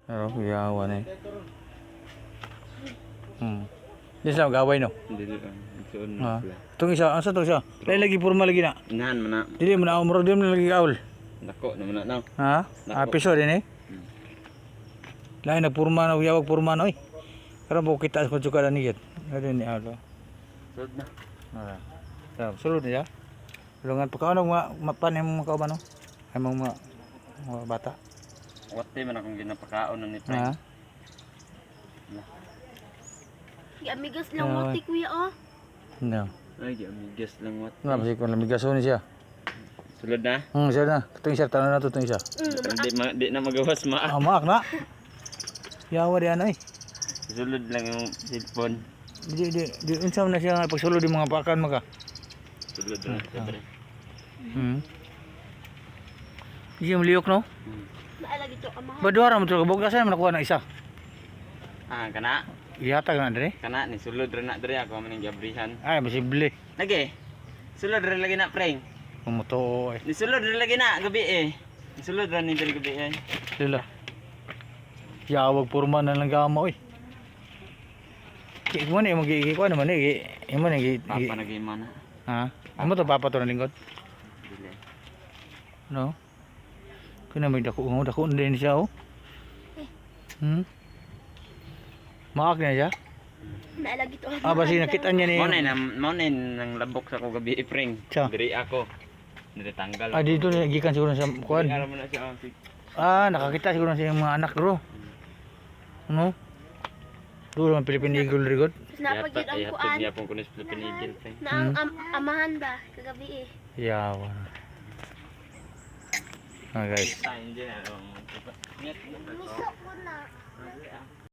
Pero yawa na eh. Di sa gaway no. Dili ka. Igsoon Ha. na sila. Itong isa, asa to siya? Lain lagi purma lagi na. Inahan man na. Dili mo na umro di mo na lagi kaul. Dako naman na now. Ha? Piso din eh. Lain na purma na yawag purma no eh. Karon mo kita sa juga ni git. Ada ni alo. Sud na. Ah. Sulod niya. Tulungan pa kaano mapan yung mga kauban no. Ay mga bata. Wate man akong ginapakaon na ni Pre. Ha? Amigas lang mo ti kuya oh. No. Ay, di amigas lang wat. Nga kasi kung lamigaso ni siya. Sulod na. Siya na. Itong isa, tanong na ito itong isa. Di na magawas ma. Maak na. Yawa di ano eh. Sulod lang yung cellphone. Di insam na siya nga pagsulod yung mga pakan maka. Sulod na Pre. Di siya maliyok no? Naalagi to amahan. Baduara mo ito, kabog na nakuha na isa. Ah, kana. Ihatag na dre. Kana ni sulod ra na diri ako man gabrihan. Ay, posible. Lagi. Sulod ra lagi na Pre. Pumuto eh. Ni sulod ra lagi na gabi eh. Ni sulod ra ni diri gabi eh. Sila. Yawag purma na lang gama eh. Kaya mo na yung magigikuha naman eh. Imo na Papa nagima na. ha? Amo to papa to na lingkod? Dili. No? Kaya may dako na din siya oh. Maak na siya? Naalagi to. Basi nakita niya ni... Mo na nang labok sa ko gabi Pring. Siya? Diri ako. Diri tanggal. Dito na gikan siguro sa kuan. Ara mo na siya. Nakakita siguro na siya yung mga anak bro. Ano? Doon naman Philippine Eagle record. Napagid ang kuan. Iya pong kunis Philippine Eagle Pring. Na ang amahan ba kagabi eh. Yawa. Guys. Time din ano. Misok mo